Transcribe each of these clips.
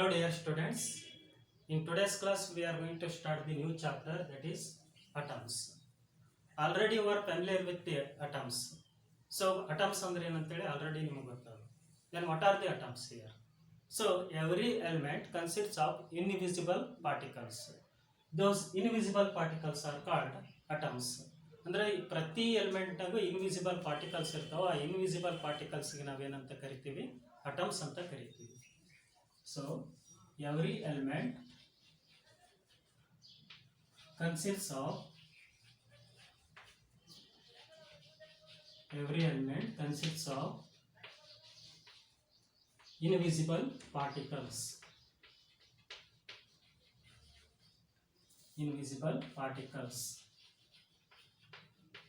Hello dear students, in today's class we are going to start the new chapter, that is atoms. Already you are familiar with the atoms. So atoms andre enanteli already niಮಗೆ ಗೊತ್ತಲ್ಲ. Then what are the atoms here? So every element consists of invisible particles. Those invisible particles are called atoms. ಅಂದ್ರೆ ಪ್ರತಿ element ನಾಗೂ invisible particles ಇರ್ತಾವ. ಆ invisible particles ಗೆ ನಾವೇನಂತ ಕರಿತೀವಿ? Atoms ಅಂತ ಕರಿತೀವಿ. So every element consists of invisible particles.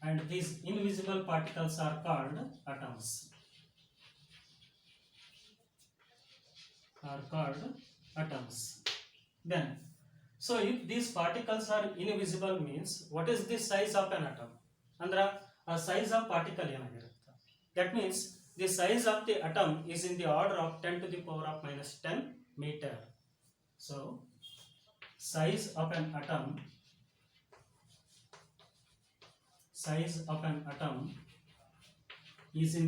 And these invisible particles are called atoms. Then, so if these particles are invisible means what is the size of an atom? Andra a size of particle enagirutte. That means the size of the atom is in the order of 10 to the power of minus 10 meter. So size of an atom is in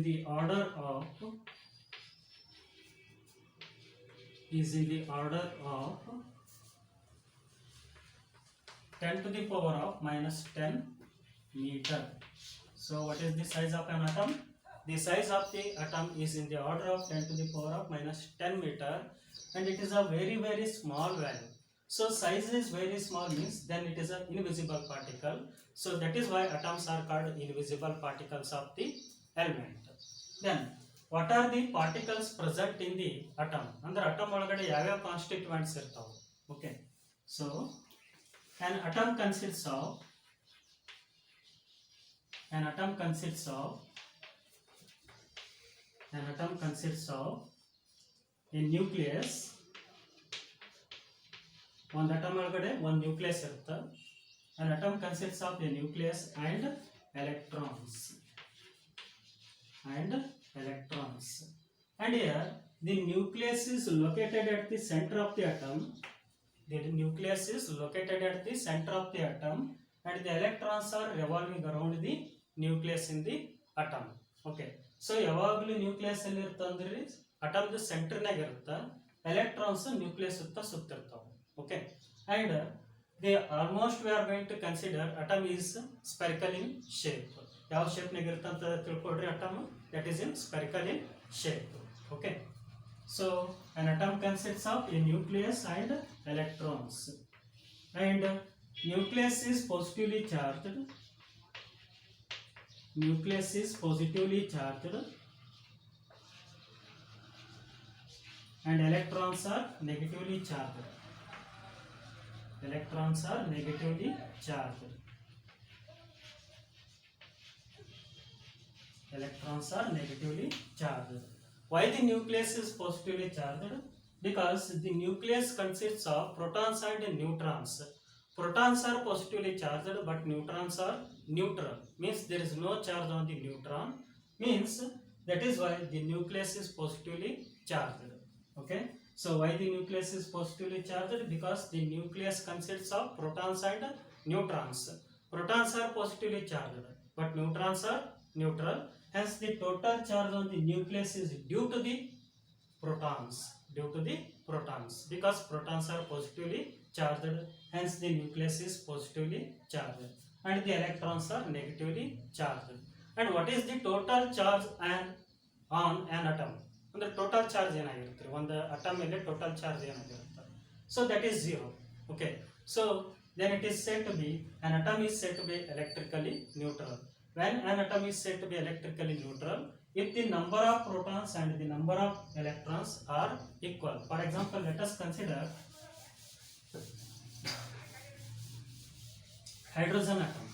the order of 10 to the power of minus 10 meter. So what is the size of an atom? The size of the atom is in the order of 10 to the power of minus 10 meter, and it is a very very small value. So size is very small means then it is an invisible particle. So that is why atoms are called invisible particles of the element. Then what are the particles present in the atom? Andre atom ಒಳಗಡೆ ಯಾವ constituents ಇರ್ತಾವ. Okay, so an atom consists of a nucleus. ಒಂದು atom ಒಳಗಡೆ ಒಂದು nucleus ಇರುತ್ತೆ. An atom consists of a nucleus and electrons. And here the nucleus is located at the center of the atom. The nucleus is located at the center of the atom, and the electrons are revolving around the nucleus in the atom. Okay, so ಯಾವಾಗಲೂ nucleus ಎಲ್ಲಿ ಇರುತ್ತೆ ಅಂದ್ರೆ atom the centre ನಾಗ ಇರುತ್ತೆ. Electrons nucleus ಸುತ್ತ ಸುತ್ತಿರ್ತಾವೆ. Okay, and they almost we are going to consider atom is spherical in shape. ಯಾವ shape ನಾಗ ಇರುತ್ತೆ ಅಂತ ತಿಳ್ಕೊಡ್ರಿ. atom that is in spherical in shape. Okay, so an atom consists of a nucleus and electrons, and nucleus is positively charged and electrons are negatively charged. Why the nucleus is positively charged? Because the nucleus consists of protons and neutrons. Protons are positively charged but neutrons are neutral, means there is no charge on the neutron, means that is why the nucleus is positively charged. Okay, so why the nucleus is positively charged? Because the nucleus consists of protons and neutrons. Protons are positively charged but neutrons are neutral, hence the total charge on the nucleus is due to the protons, because protons are positively charged, hence the nucleus is positively charged and the electrons are negatively charged. And what is the total charge on an atom? ಅಂದ್ರೆ total charge ಏನಾಗಿರುತ್ತೆ ಒಂದು atom ಮೇಲೆ total charge ಏನಾಗಿರುತ್ತೆ? So that is 0. Okay, so then it is said to be an atom is said to be electrically neutral. When an atom is said to be electrically neutral, if the number of protons and the number of electrons are equal. For example, let us consider hydrogen atom.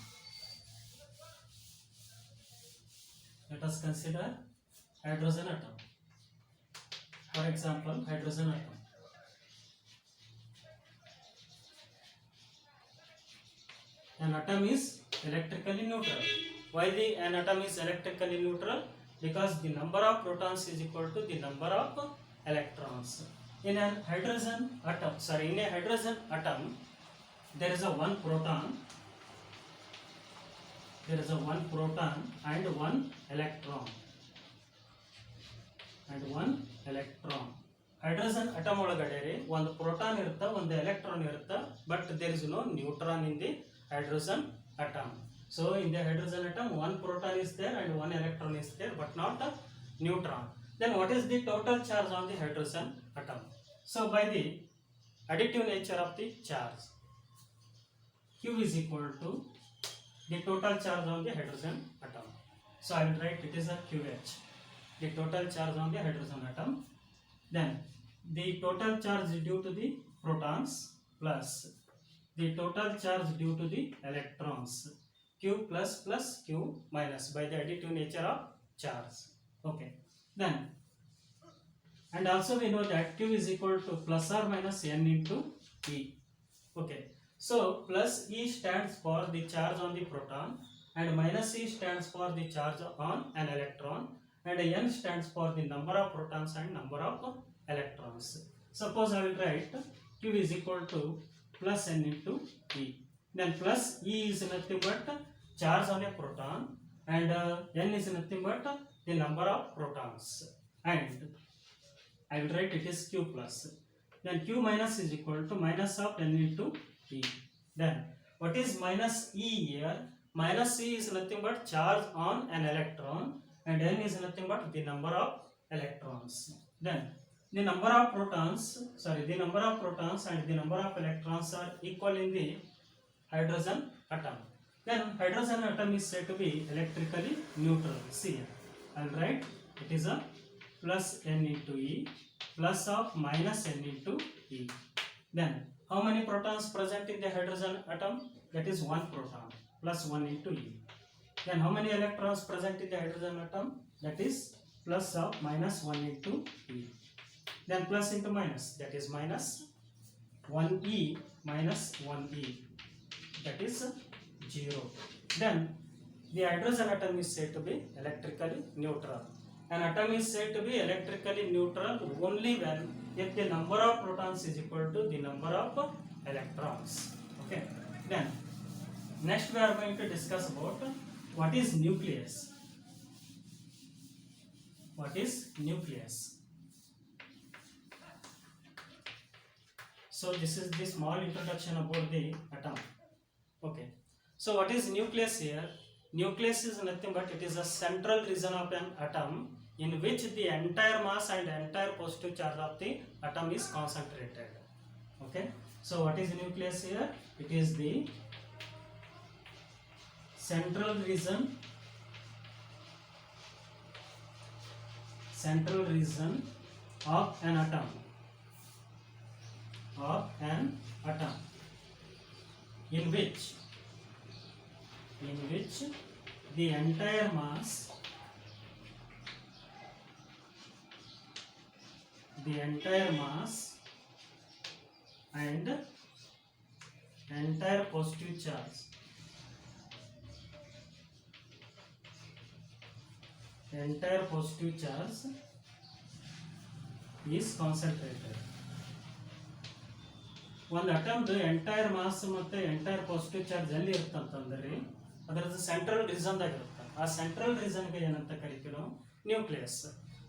For example, hydrogen atom. An atom is electrically neutral. Why an atom is electrically neutral? Because the number of protons is equal to the number of electrons. In a hydrogen atom, there is a one proton and one electron. Hydrogen atom ಒಳಗಡೆ ಒಂದು proton ಇರುತ್ತೆ, ಒಂದು electron ಇರುತ್ತೆ, but there is no neutron in the hydrogen atom. So in the hydrogen atom, one proton is there and one electron is there, but not a neutron. Then what is the total charge on the hydrogen atom? So by the additive nature of the charge, Q is equal to the total charge on the hydrogen atom. So I will write it is a QH, the total charge on the hydrogen atom. Then the total charge due to the protons plus the total charge due to the electrons, Q plus plus Q minus, by the additive nature of charge. Okay. Then and also we know that Q is equal to plus or minus N into E. Okay. So plus E stands for the charge on the proton and minus E stands for the charge on an electron, and N stands for the number of protons and number of electrons. Suppose I will write Q is equal to plus N into E. Then plus E is nothing but charge on a proton and N is nothing but the number of protons, and I will write it is Q plus. Then Q minus is equal to minus of N into E. Then what is minus E here? Minus E is nothing but charge on an electron and N is nothing but the number of electrons. Then the number of protons and the number of electrons are equal in the hydrogen atom. Then hydrogen atom is said to be electrically neutral. See here, I will write it is a plus N into E plus of minus N into E. Then how many protons present in the hydrogen atom? That is one proton plus 1 into E. Then how many electrons present in the hydrogen atom? That is plus of minus 1 into E. Then plus into minus, that is minus 1E minus 1E, that is 0. Then the hydrogen atom is said to be electrically neutral. An atom is said to be electrically neutral only when if the number of protons is equal to the number of electrons. Okay. Then next we are going to discuss about what is nucleus. What is nucleus? So this is the small introduction about the atom. Okay. So what is nucleus here? Nucleus is nothing but it is a central region of an atom in which the entire mass and entire positive charge of the atom is concentrated. Okay. So what is nucleus here? It is the central region of an atom. In which the entire mass and entire positive charge is concentrated. ಒಂದು ಅಟಮ್ದು entire mass ಮತ್ತು entire positive charge ಎಲ್ಲಿ ಇರುತ್ತಂತಂದ್ರೆ ಅದರದ್ದು central ರೀಸನ್ದಾಗ ಇರುತ್ತೆ. ಆ central ರೀಸನ್ಗೆ ಏನಂತ ಕರಿತೀವಿ ನಾವು? Nucleus.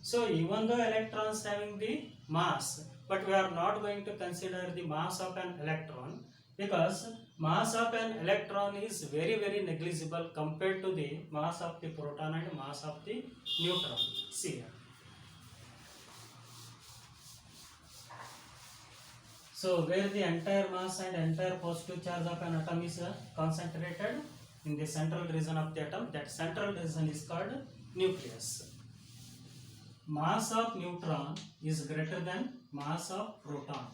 So even though electrons having the mass, but we are not going to consider the mass of an electron because mass of an electron is very very negligible compared to the mass of the proton and mass of the neutron. See here. So where the entire mass and entire positive charge of an atom is concentrated in the central region of the atom, that central region is called nucleus. Mass of neutron is greater than mass of proton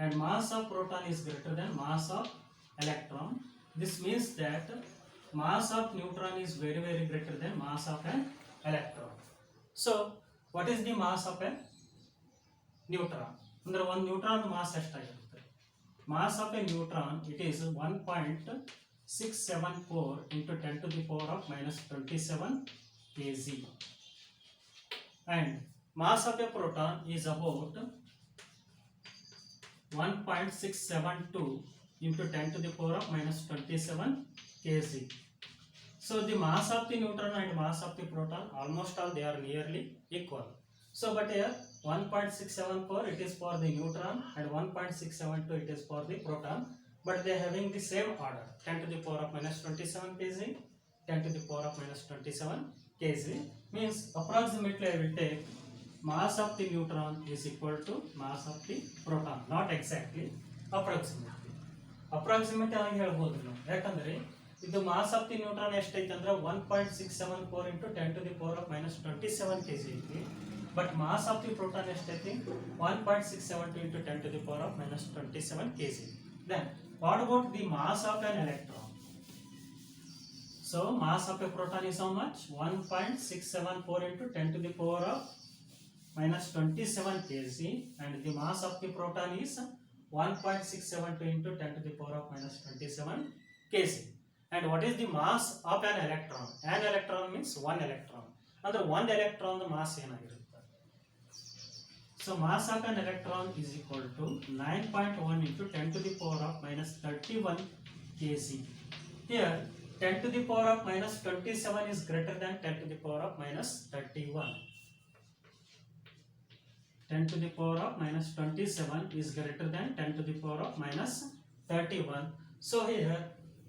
and mass of proton is greater than mass of electron. This means that mass of neutron is very very greater than mass of an electron. So what is the mass of a neutron? ಅಂದ್ರೆ ಒಂದು neutron mass ಎಷ್ಟಾಗಿರುತ್ತೆ? Mass of a neutron it is 1.674 into 10 to the power of -27 kg, and mass of a proton is about 1.672 into 10 to the power of minus 27 kg. So the mass of the neutron and mass of the proton, almost all they are nearly equal. So but here 1.674 it is for the neutron and 1.672 it is for the proton, but they are having the same order, 10 to the power of minus 27 kg, 10 to the power of minus 27 kg, means approximately I will take mass of the neutron is equal to mass of the proton, not exactly, approximately. Approximate ಆಗಿ ಹೇಳ್ಬೋದು ನಾವು, ಯಾಕಂದ್ರೆ ಇದು mass of the neutron ಎಷ್ಟೈತೆ ಅಂದ್ರೆ 1.674 into 10 to the power of minus 27 kg ಐತಿ. But mass of the proton ಎಷ್ಟೈತಿ 1.672 into 10 to the power of minus 27 kg. Then what about the mass of an electron? So mass of a proton is how much? 1.674 into 10 to the power of minus 27 kg, and the mass of the proton is 1.672 into 10 to the power of minus 27 kg. And what is the mass of an electron? An electron means one electron. Under one electron the mass ಏನಾಗಿರುತ್ತೆ? So mass of an electron is equal to 9.1 into 10 to the power of minus 31 kg. Here 10 to the power of minus 27 is greater than 10 to the power of minus 31. 10 to the power of minus 27 is greater than 10 to the power of minus 31. So here,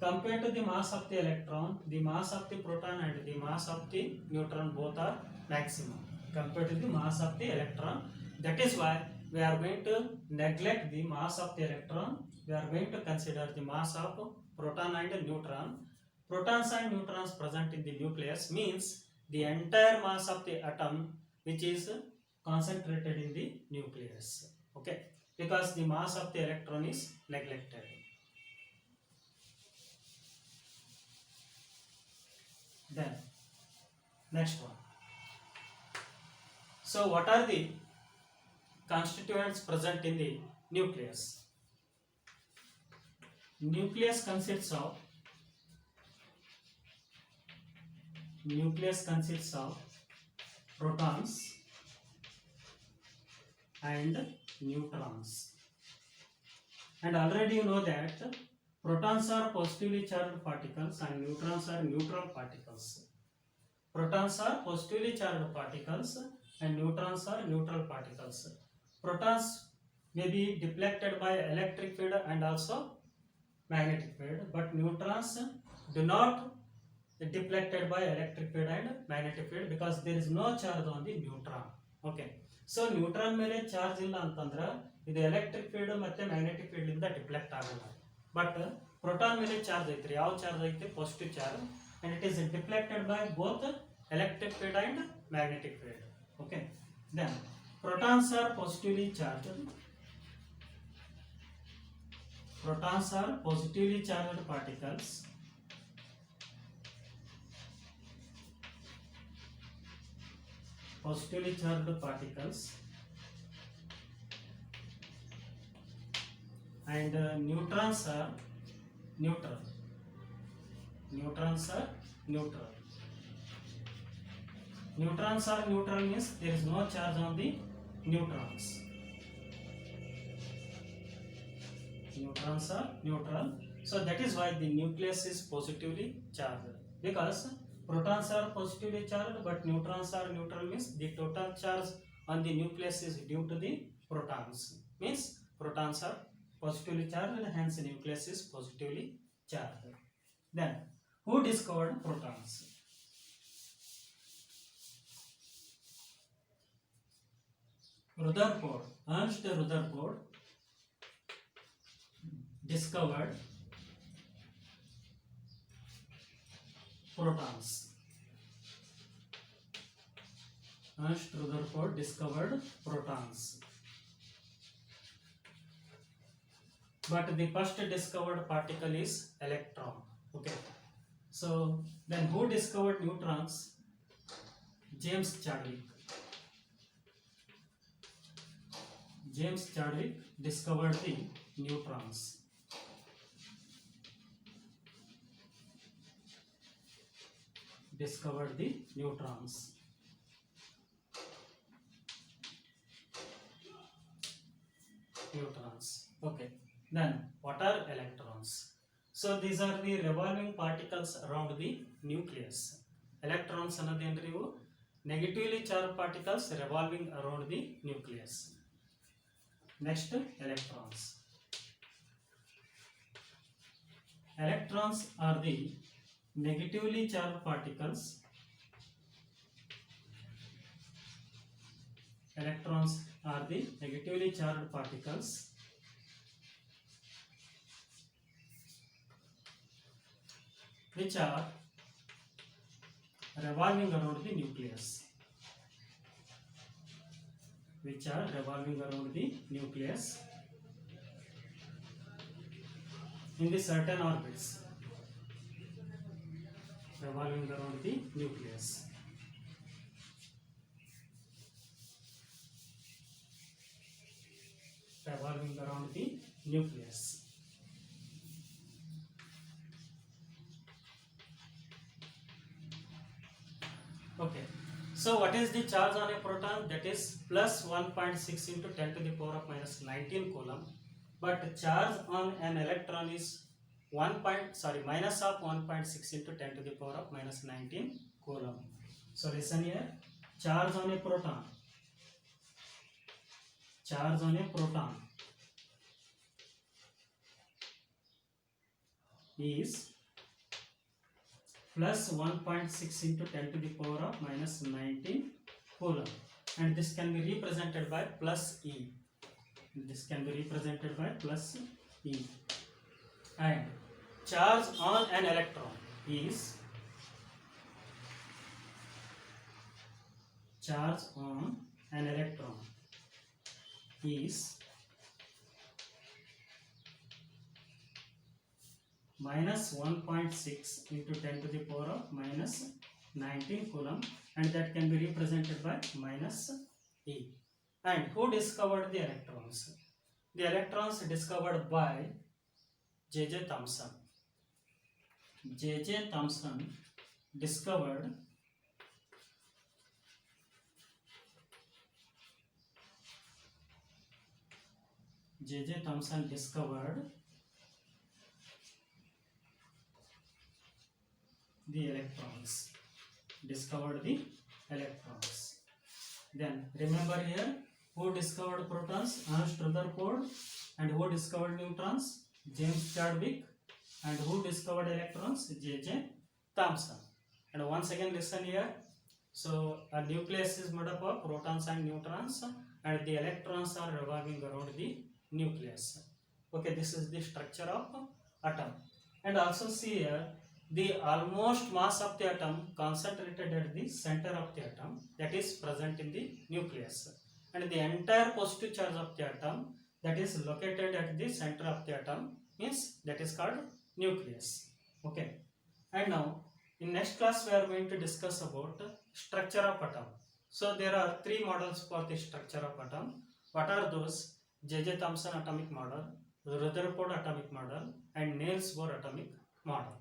compared to the mass of the electron, the mass of the proton and the mass of the neutron both are maximum compared to the mass of the electron. That is why we are going to neglect the mass of the electron. We are going to consider the mass of proton and neutron. Protons and neutrons present in the nucleus means the entire mass of the atom which is concentrated in the nucleus. Okay, because the mass of the electron is neglected. Then next one. So what are the constituents present in the nucleus? Nucleus consists of protons and neutrons. And already you know that protons are positively charged particles and neutrons are neutral particles. Protons are positively charged particles and neutrons are neutral particles. Protons may be deflected by electric field and also magnetic field, but neutrons do not deflected by electric field and magnetic field because there is no charge on the neutron. Okay, so neutron ಮೇಲೆ charge ಇಲ್ಲ ಅಂತಂದ್ರೆ ಇದು electric field ಮತ್ತೆ magnetic field ಇಂದ deflect ಆಗಲ್ಲ. But proton ಮೇಲೆ charge ಐತ್ರಿ, ಯಾವ ಚಾರ್ಜ್ ಐತಿ? Positive charge, and it is deflected by both electric field and magnetic field. Okay, then protons are positively charged. Protons are positively charged particles. Positively charged particles, and neutrons are neutral. Neutrons are neutral. Neutrons are neutral means there is no charge on the neutrons. Neutrons are neutral, so that is why the nucleus is positively charged, because protons are positively charged but neutrons are neutral means the total charge on the nucleus is due to the protons, means protons are positively charged and hence the nucleus is positively charged. Then who discovered protons? Rutherford, Ernst Rutherford discovered protons. Ernst Rutherford discovered protons. But the first discovered particle is electron. Okay. So then who discovered neutrons? James Chadwick. James Chadwick discovered the neutrons. Discovered the neutrons. neutrons. Okay. Then what are electrons? So these are the revolving particles around the nucleus. Electrons ಅನ್ನೋದು ಏನ್ರಿ ಇವು negatively charged particles revolving around the nucleus. Next, electrons. Electrons are the negatively charged particles. Electrons are the negatively charged particles which are revolving around the nucleus. Which are revolving around the nucleus in the certain orbits. Revolving around the nucleus. Revolving around the nucleus. Okay, so what is the charge on a proton? That is plus 1.6 into 10 to the power of minus 19 coulomb. But charge on an electron is minus of 1.6 into 10 to the power of minus 19 coulomb. So listen here, charge on a proton. Charge on a proton is plus 1.6 into 10 to the power of minus 19 coulomb, and this can be represented by plus E. This can be represented by plus E. And charge on an electron is charge on an electron is minus 1.6 into 10 to the power of minus 19 coulomb, and that can be represented by minus E. And who discovered the electrons? The electrons discovered by J.J. Thomson. J.J. Thomson discovered the electrons. Then remember here, who discovered protons? Ernst Rutherford. And who discovered neutrons? James Chadwick. And who discovered electrons? J.J. Thomson. And once again listen here, so a nucleus is made up of protons and neutrons, and the electrons are revolving around the nucleus. Okay, this is the structure of atom. And also see here, the almost mass of the atom concentrated at the center of the atom, that is present in the nucleus, and the entire positive charge of the atom that is located at the center of the atom means that is called nucleus. Okay, and now in next class we are going to discuss about structure of atom. So there are three models for the structure of atom. What are those? J.J. Thomson atomic model, Rutherford atomic model, and Niels Bohr atomic model.